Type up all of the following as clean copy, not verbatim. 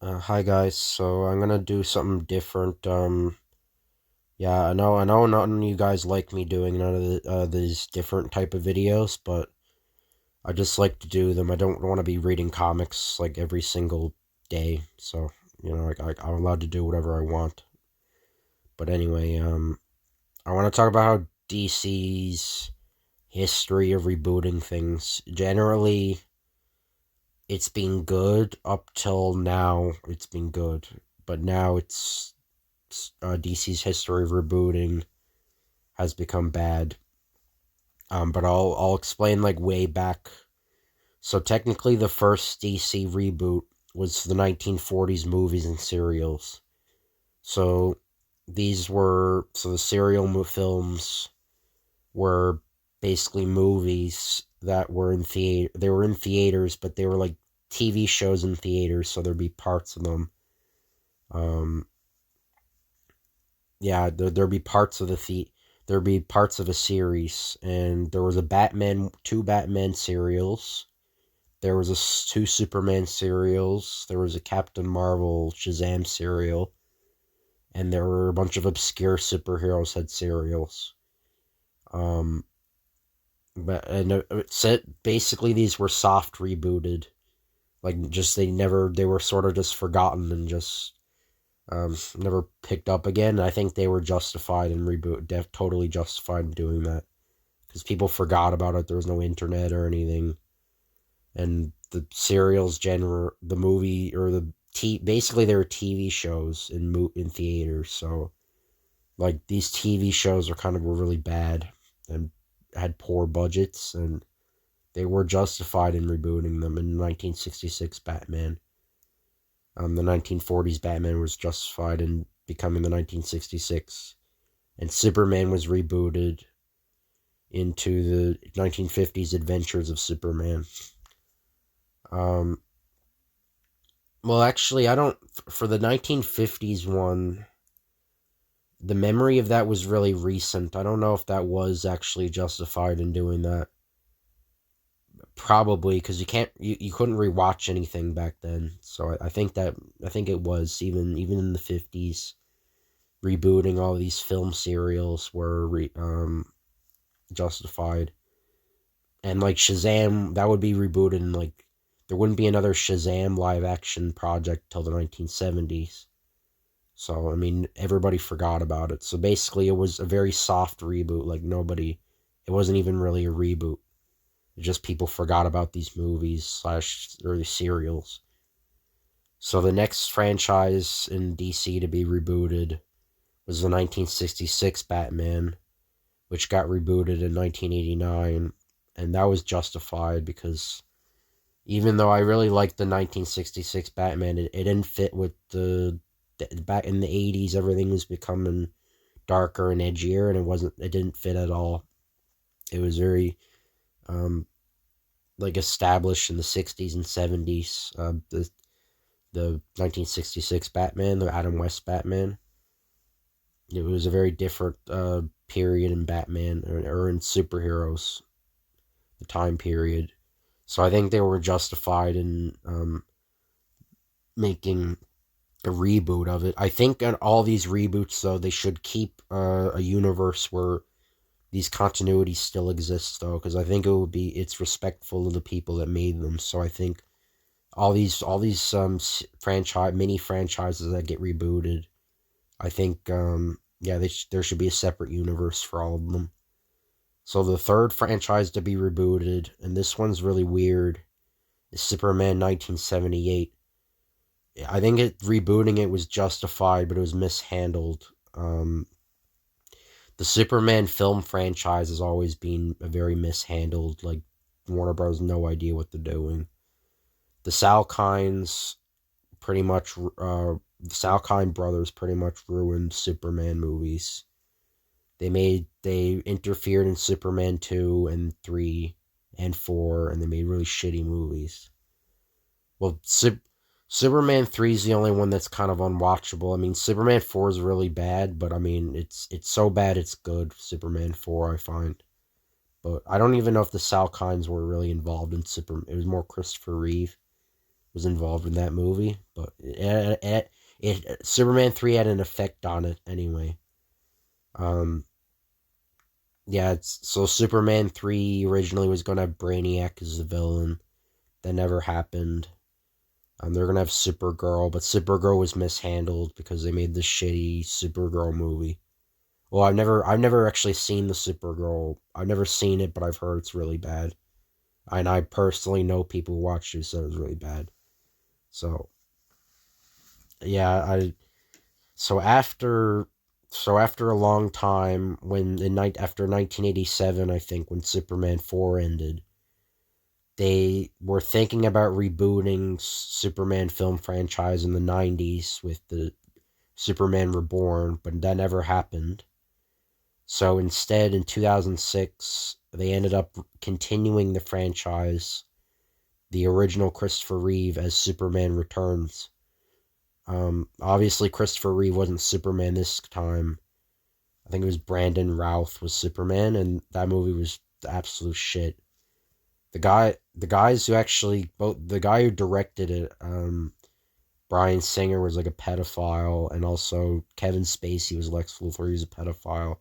Hi guys, so I'm gonna do something different. Yeah, I know, none of you guys like me doing none of these different type of videos, but I just like to do them. I don't want to be reading comics like every single day, so I'm allowed to do whatever I want. But anyway, I want to talk about how DC's history of rebooting things. Generally, it's been good up till now. It's been good, but now DC's history of rebooting has become bad. But I'll explain like way back. So technically, the first DC reboot was the 1940s movies and serials. So the serial films were basically movies that were in theater. They were in theaters, but they were like TV shows in theaters. So there'd be parts of them. Um, yeah, there'd be parts of there'd be parts of a series, and there was two Batman serials. There was two Superman serials. There was a Captain Marvel Shazam serial, and there were a bunch of obscure superheroes had serials. Um, but and it said basically these were soft rebooted, like just they were sort of just forgotten and just never picked up again. I think they were justified in totally justified in doing that because people forgot about it. There was no internet or anything, and the serials genre, the movie or basically they were TV shows in theaters. So like these TV shows were really bad and had poor budgets, and they were justified in rebooting them in 1966 Batman. The 1940s Batman was justified in becoming the 1966, and Superman was rebooted into the 1950s Adventures of Superman. Um, well, actually, I don't. For the 1950s one, the memory of that was really recent. I don't know if that was actually justified in doing that. Probably because you couldn't rewatch anything back then. So I think it was even in the 50s rebooting all these film serials were justified. And like Shazam, that would be rebooted, and like there wouldn't be another Shazam live action project till the 1970s. So I mean, everybody forgot about it. So basically, it was a very soft reboot. Like nobody, it wasn't even really a reboot. It just people forgot about these movies slash or these serials. So the next franchise in DC to be rebooted was the 1966 Batman, which got rebooted in 1989, and that was justified because even though I really liked the 1966 Batman, it didn't fit with back in the 80s. Everything was becoming darker and edgier, and it didn't fit at all. It was very um, like established in the 60s and 70s. The 1966 Batman, the Adam West Batman. It was a very different period in Batman or in superheroes, the time period. So I think they were justified in making a reboot of it. I think in all these reboots, though, they should keep a universe where these continuities still exist, though, because I think it's respectful of the people that made them. So I think all these franchise mini franchises that get rebooted, I think yeah, there should be a separate universe for all of them. So the third franchise to be rebooted, and this one's really weird, is Superman 1978. I think rebooting it was justified, but it was mishandled. The Superman film franchise has always been a very mishandled. Like Warner Bros. No idea what they're doing. The Salkinds pretty much, the Salkind brothers pretty much ruined Superman movies. They interfered in Superman 2 and 3 and 4, and they made really shitty movies. Well, Superman 3 is the only one that's kind of unwatchable. I mean, Superman 4 is really bad, but I mean, it's so bad it's good. Superman 4, I find. But I don't even know if the Salkinds were really involved in Superman. It was more Christopher Reeve. was involved in that movie, but Superman 3 had an effect on it anyway. Um, yeah, so Superman 3 originally was going to have Brainiac as the villain. That never happened. They're going to have Supergirl, but Supergirl was mishandled because they made the shitty Supergirl movie. Well, I've never actually seen the Supergirl. I've never seen it, but I've heard it's really bad. And I personally know people who watched it who said it was really bad. So yeah, I so after after a long time, when in night after 1987, I think when Superman 4 ended, they were thinking about rebooting Superman film franchise in the 90s with the Superman Reborn, but that never happened. So instead, in 2006, they ended up continuing the franchise, the original Christopher Reeve as Superman Returns. Obviously, Christopher Reeve wasn't Superman this time. I think it was Brandon Routh was Superman, and that movie was absolute shit. The guys who actually both the guy who directed it, Bryan Singer was like a pedophile, and also Kevin Spacey was Lex Luthor. He was a pedophile,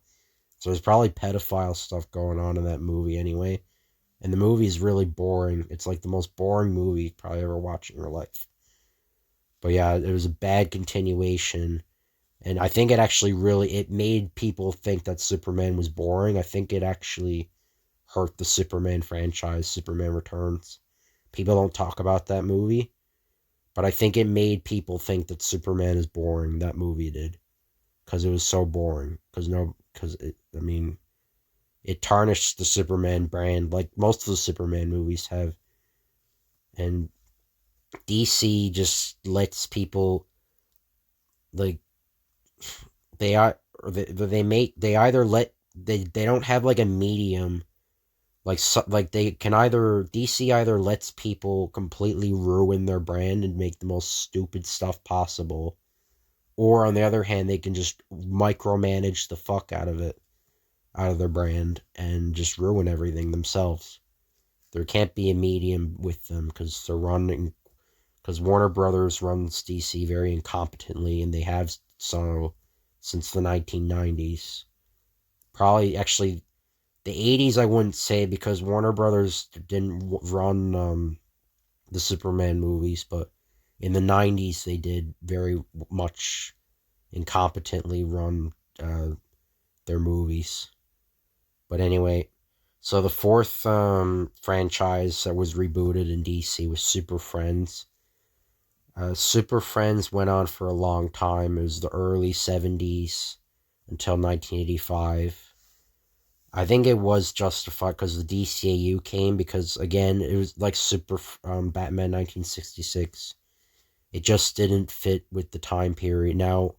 so there's probably pedophile stuff going on in that movie anyway. And the movie is really boring. It's like the most boring movie you probably ever watched in your life. But yeah, it was a bad continuation. And I think it made people think that Superman was boring. I think it actually hurt the Superman franchise, Superman Returns. People don't talk about that movie, but I think it made people think that Superman is boring. That movie did, because it was so boring. I mean, it tarnished the Superman brand like most of the Superman movies have. And DC just lets people, like, they are they make they either let they don't have like a medium, like, so, like they can either DC either lets people completely ruin their brand and make the most stupid stuff possible, or on the other hand they can just micromanage the fuck out of their brand and just ruin everything themselves. There can't be a medium with them because Warner Brothers runs DC very incompetently, and they have so since the 1990s. Probably actually the 80s I wouldn't say, because Warner Brothers didn't run the Superman movies, but in the 90s they did very much incompetently run their movies. But anyway, so the fourth franchise that was rebooted in DC was Super Friends. Super Friends went on for a long time. It was the early 70s until 1985. I think it was justified because the DCAU came, because, again, it was like Batman 1966. It just didn't fit with the time period. Now,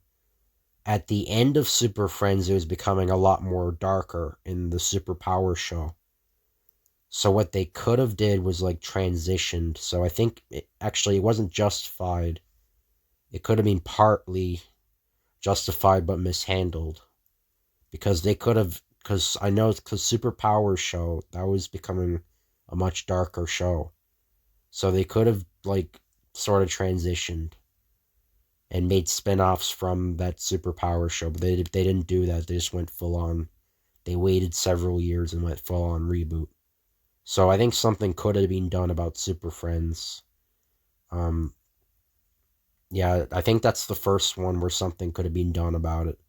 at the end of Super Friends, it was becoming a lot more darker in the Superpower show. So what they could have did was like transitioned. So I think it wasn't justified. It could have been partly justified but mishandled, because they could have, because I know, because Superpower show that was becoming a much darker show. So they could have like sort of transitioned and made spin-offs from that Superpower show, but they didn't do that. They just went full on. They waited several years and went full on reboot. So I think something could have been done about Super Friends. Um, yeah, I think that's the first one where something could have been done about it.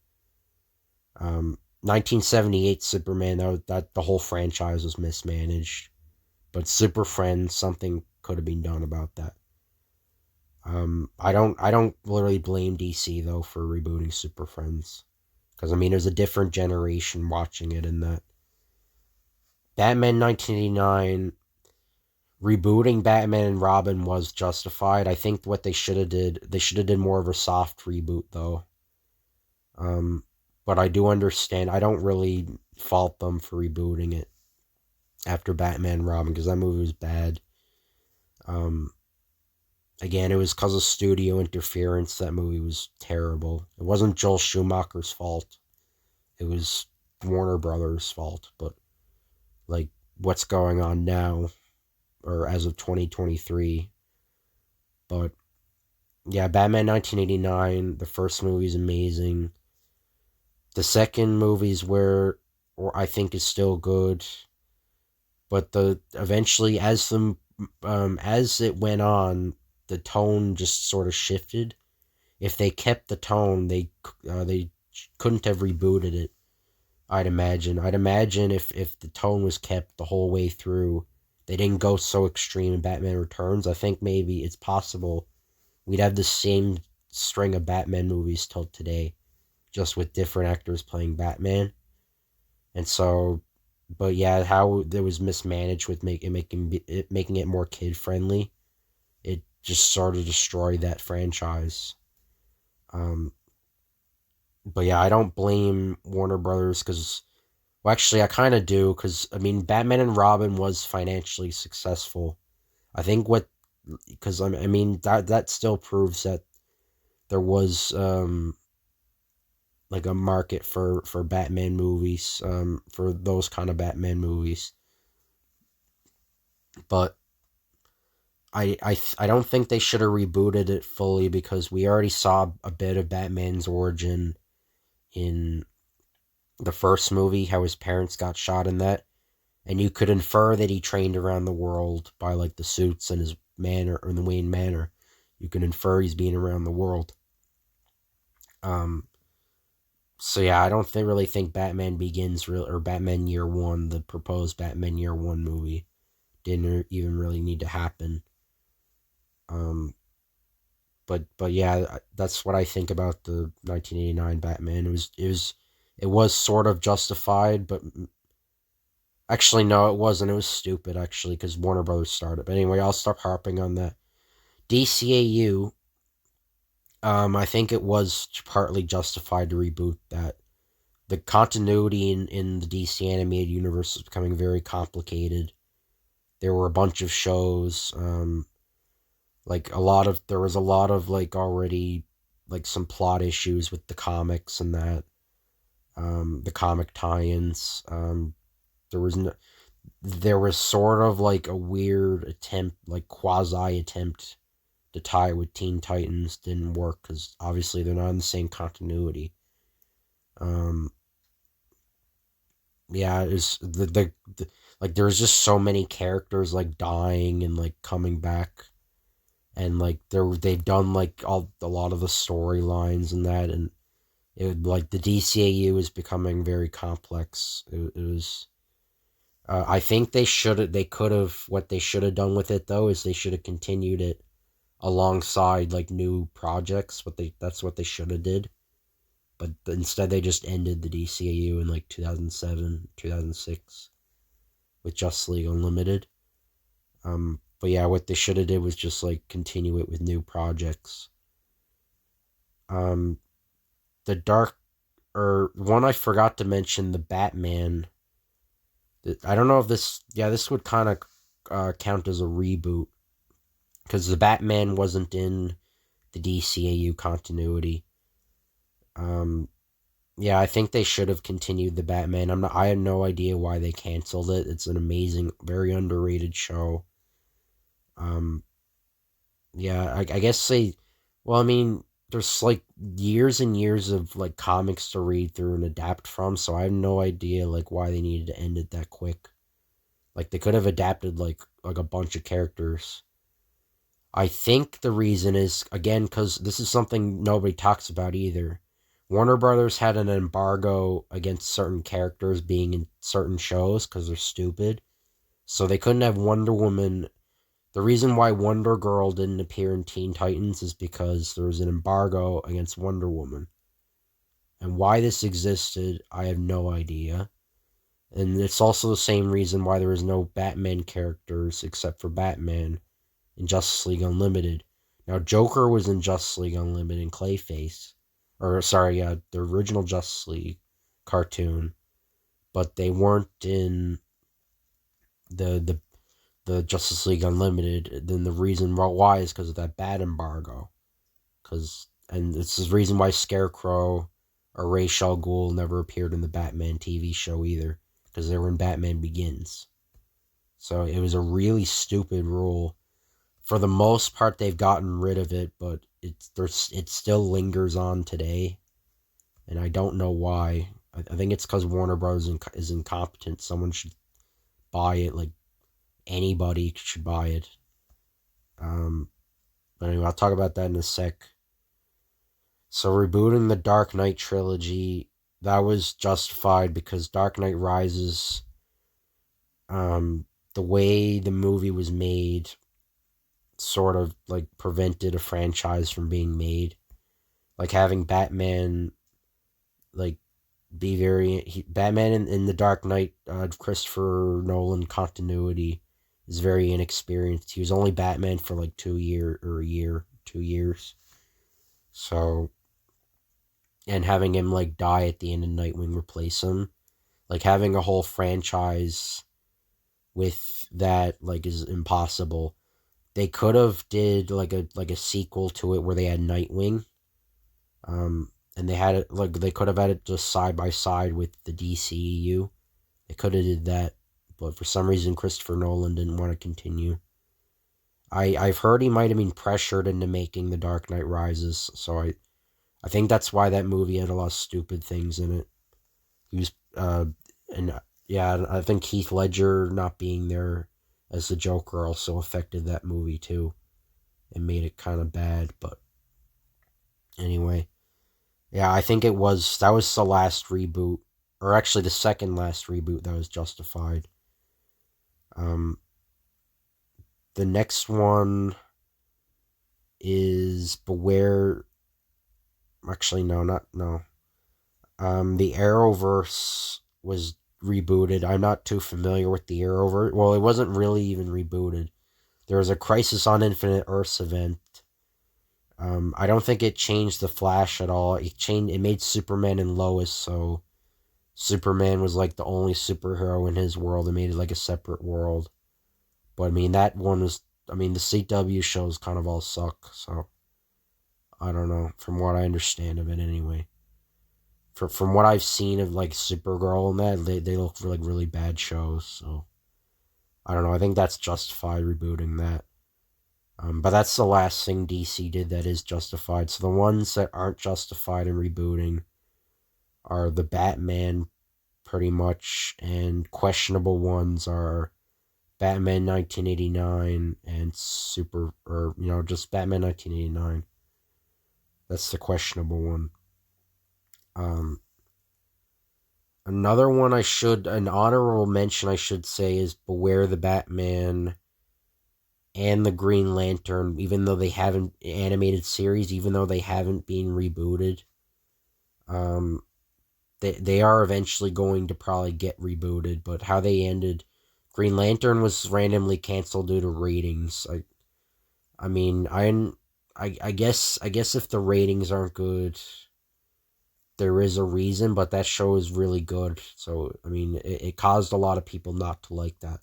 1978 Superman, that the whole franchise was mismanaged, but Super Friends, something could have been done about that. I don't literally blame DC though for rebooting Super Friends, because I mean there's a different generation watching it, in that Batman 1989 rebooting Batman and Robin was justified. I think what they should have did more of a soft reboot though. Um, but I do understand. I don't really fault them for rebooting it after Batman and Robin, because that movie was bad. Um, Again, it was because of studio interference. That movie was terrible. It wasn't Joel Schumacher's fault. It was Warner Brothers' fault. But like, what's going on now, or as of 2023, But yeah, Batman 1989, the first movie is amazing. The second movie's where I think is still good, but the eventually as it went on, the tone just sort of shifted. If they kept the tone, they couldn't have rebooted it. I'd imagine. I'd imagine if the tone was kept the whole way through, they didn't go so extreme in Batman Returns. I think maybe it's possible we'd have the same string of Batman movies till today, just with different actors playing Batman. And so, but yeah, how it was mismanaged with making it more kid friendly, it just sort of destroyed that franchise. Um, but yeah, I don't blame Warner Brothers because, well, actually, I kind of do because I mean, Batman and Robin was financially successful. I think what because I mean that still proves that there was like a market for Batman movies, for those kind of Batman movies. But I don't think they should have rebooted it fully because we already saw a bit of Batman's origin in the first movie, how his parents got shot in that, and you could infer that he trained around the world by like the suits and his manner or the Wayne manner. You can infer he's been around the world. Um, so yeah, I don't really think Batman Begins or Batman Year One, the proposed Batman Year One movie, didn't even really need to happen. Um, but yeah, that's what I think about the 1989 Batman. It was sort of justified, but actually no, it wasn't. It was stupid actually because Warner Brothers started. But anyway, I'll stop harping on that. DCAU, I think it was partly justified to reboot that. The continuity in the DC animated universe was becoming very complicated. There were a bunch of shows, there was a lot of like already like some plot issues with the comics and that, the comic tie-ins. There was no, there was sort of like a weird attempt, like quasi attempt to tie with Teen Titans. Didn't work because obviously they're not in the same continuity. Um, yeah, it's the like there was just so many characters like dying and like coming back, and like they've done like a lot of the storylines and that, and like the DCAU is becoming very complex. It was. I think they could have, what they should have done with it though is they should have continued it alongside like new projects. That's what they should have did. But instead they just ended the DCAU in like 2007, 2006 with Justice League Unlimited. But yeah, what they should have did was just like continue it with new projects. Um, the Dark or one I forgot to mention, the Batman. I don't know if this would kind of count as a reboot because the Batman wasn't in the DCAU continuity. Um, yeah, I think they should have continued the Batman. I had no idea why they canceled it. It's an amazing, very underrated show. Um, yeah, I guess they. Well, I mean, there's like years and years of like comics to read through and adapt from, so I have no idea like why they needed to end it that quick. Like they could have adapted like a bunch of characters. I think the reason is again because this is something nobody talks about either. Warner Brothers had an embargo against certain characters being in certain shows because they're stupid. So they couldn't have Wonder Woman. The reason why Wonder Girl didn't appear in Teen Titans is because there was an embargo against Wonder Woman. And why this existed, I have no idea. And it's also the same reason why there is no Batman characters except for Batman in Justice League Unlimited. Now, Joker was in Justice League Unlimited in Clayface. Or, sorry, the original Justice League cartoon. But they weren't in the Justice League Unlimited. Then the reason why is because of that bad embargo. And it's the reason why Scarecrow or Ra's al Ghul never appeared in the Batman TV show either. Because they were in Batman Begins. So it was a really stupid rule. For the most part, they've gotten rid of it, but it still lingers on today, and I don't know why. I think it's because Warner Bros. Is incompetent. Someone should buy it. Like anybody should buy it. Um, but anyway, I'll talk about that in a sec. So rebooting the Dark Knight trilogy, that was justified because Dark Knight Rises, um, the way the movie was made, sort of like prevented a franchise from being made. Like having Batman, like Batman in the Dark Knight, Christopher Nolan continuity is very inexperienced. He was only Batman for like 2 years. So, and having him like die at the end of Nightwing replace him, like having a whole franchise with that like is impossible. They could have did like a sequel to it where they had Nightwing, and they had it like they could have had it just side by side with the DCEU. They could have did that, but for some reason Christopher Nolan didn't want to continue. I've heard he might have been pressured into making The Dark Knight Rises, so I think that's why that movie had a lot of stupid things in it. He was and yeah, I think Heath Ledger not being there as the Joker also affected that movie too and made it kind of bad. But anyway, yeah, I think that was the last reboot, or actually the second last reboot that was justified. Um, the next one is Beware. Actually, no, not no. The Arrowverse was rebooted. I'm not too familiar with the Arrowverse. Well, it wasn't really even rebooted. There was a Crisis on Infinite Earths event. I don't think it changed the Flash at all. It made Superman and Lois so Superman was like the only superhero in his world and made it like a separate world. But I mean that one was the CW shows kind of all suck, so I don't know, from what I understand of it anyway. From what I've seen of like Supergirl and that, they look for like really bad shows, so I don't know. I think that's justified rebooting that. But that's the last thing DC did that is justified. So the ones that aren't justified in rebooting are the Batman, pretty much, and questionable ones are Batman 1989 and just Batman 1989. That's the questionable one. Um, Another one an honorable mention I should say is Beware the Batman and the Green Lantern, even though they haven't animated series, even though they haven't been rebooted. Um, they are eventually going to probably get rebooted, but how they ended, Green Lantern was randomly canceled due to ratings. I mean, I guess if the ratings aren't good, there is a reason, but that show is really good. So I mean, it caused a lot of people not to like that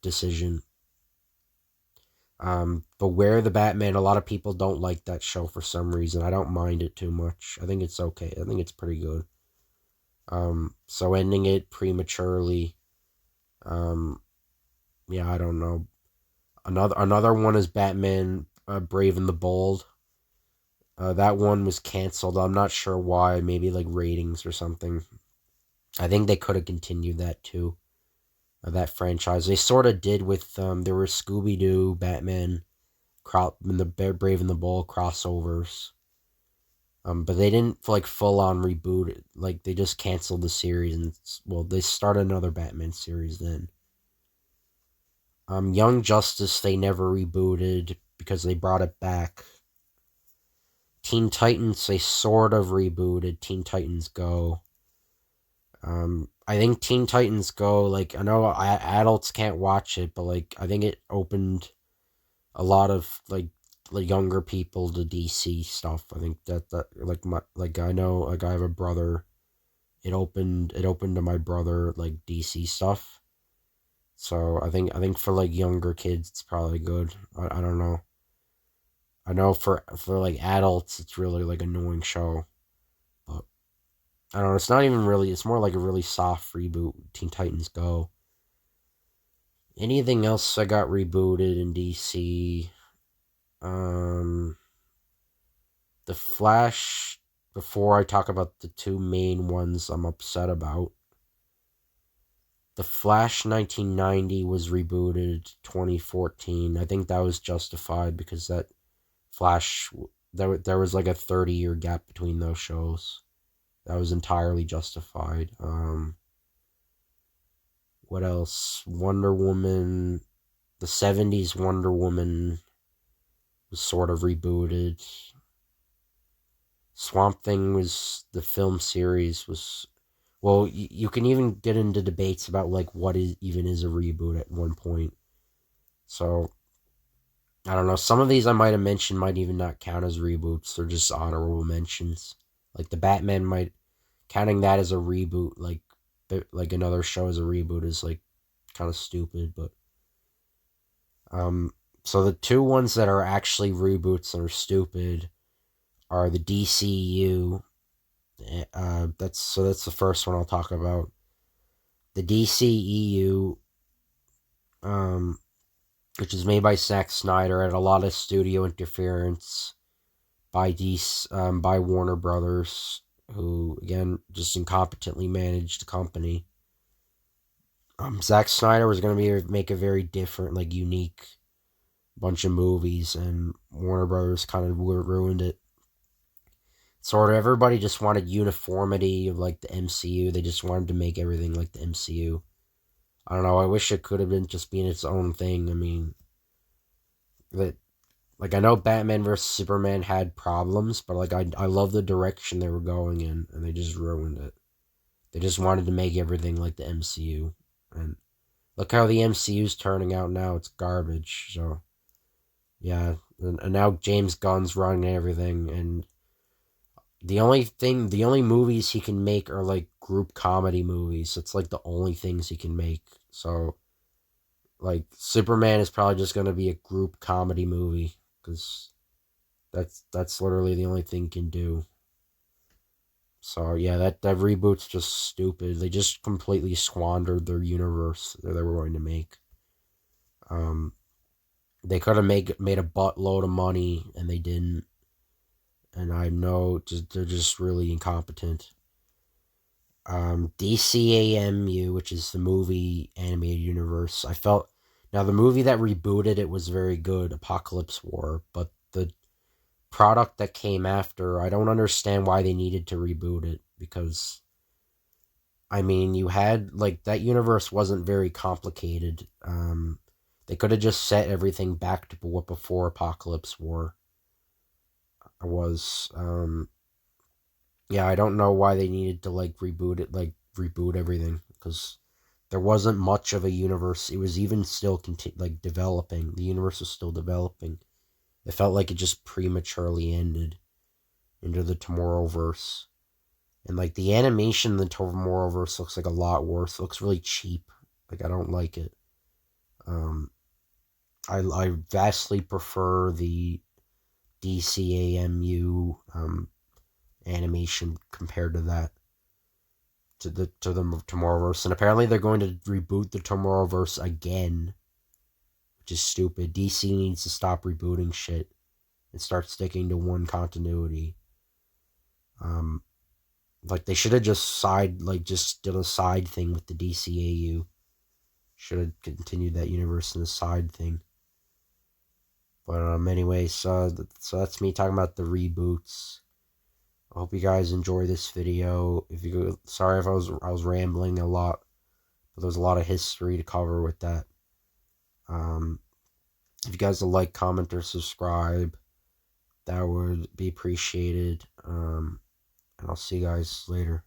decision. Beware the Batman. A lot of people don't like that show for some reason. I don't mind it too much. I think it's okay. I think it's pretty good. So ending it prematurely. Um, yeah, I don't know. Another one is Batman, Brave and the Bold. That one was canceled. I'm not sure why. Maybe like ratings or something. I think they could have continued that too. That franchise. They sort of did with there were Scooby Doo, Batman, and the Brave and the Bold crossovers. But they didn't like full on reboot it. Like they just canceled the series and they started another Batman series then. Young Justice they never rebooted because they brought it back. Teen Titans they sort of rebooted. Teen Titans Go. I think Teen Titans Go, like I know adults can't watch it, but like I think it opened a lot of like younger people to DC stuff. I think that like I know like I have a brother. It opened to my brother like DC stuff. So I think for like younger kids it's probably good. I don't know. I know for like adults it's really like annoying show. But I don't know, it's not even really, it's more like a really soft reboot, Teen Titans Go. Anything else that got rebooted in DC? Um, the Flash. Before I talk about the two main ones I'm upset about, the Flash 1990 was rebooted 2014. I think that was justified because that Flash, there was like a 30-year gap between those shows. That was entirely justified. What else? Wonder Woman, the 70s Wonder Woman was sort of rebooted. Swamp Thing was, the film series was, well, you can even get into debates about like what even is a reboot at one point. So I don't know. Some of these I might have mentioned might even not count as reboots. They're just honorable mentions. Like the Batman might, counting that as a reboot, like another show as a reboot is like kind of stupid. But um, so the two ones that are actually reboots and are stupid are the DCU. That's the first one I'll talk about. The DCEU, um, which is made by Zack Snyder, had a lot of studio interference by Warner Brothers, who again just incompetently managed the company. Zack Snyder was going to make a very different, like unique bunch of movies, and Warner Brothers kind of ruined it. Sort of everybody just wanted uniformity of like the MCU. They just wanted to make everything like the MCU. I don't know. I wish it could have been just being its own thing. I mean, that like I know Batman vs Superman had problems, but like I love the direction they were going in, and they just ruined it. They just wanted to make everything like the MCU, and look how the MCU's turning out now. It's garbage. So yeah, and now James Gunn's running everything, and the only movies he can make are like group comedy movies. It's like the only things he can make. So like Superman is probably just gonna be a group comedy movie because that's literally the only thing he can do. So yeah, that reboot's just stupid. They just completely squandered their universe that they were going to make. Um, they could have made a buttload of money, and they didn't. And I know they're just really incompetent. DCAMU, which is the movie animated universe. I felt now the movie that rebooted it was very good, Apocalypse War, but the product that came after, I don't understand why they needed to reboot it because I mean, you had like that universe wasn't very complicated. They could have just set everything back to what before Apocalypse War was. Yeah, I don't know why they needed to like reboot it, like reboot everything because there wasn't much of a universe. It was even still like developing. The universe was still developing. It felt like it just prematurely ended into the Tomorrowverse. And like the animation in the Tomorrowverse looks like a lot worse. It looks really cheap. Like I don't like it. Um, I vastly prefer the DCAMU animation compared to that to the Tomorrowverse. And apparently they're going to reboot the Tomorrowverse again, which is stupid. DC needs to stop rebooting shit and start sticking to one continuity. Um, like they should have just did a side thing with the DCAU. Should have continued that universe in a side thing. But anyway, so that's me talking about the reboots. I hope you guys enjoy this video. Sorry if I was rambling a lot, but there's a lot of history to cover with that. If you guys would like, comment, or subscribe, that would be appreciated. And I'll see you guys later.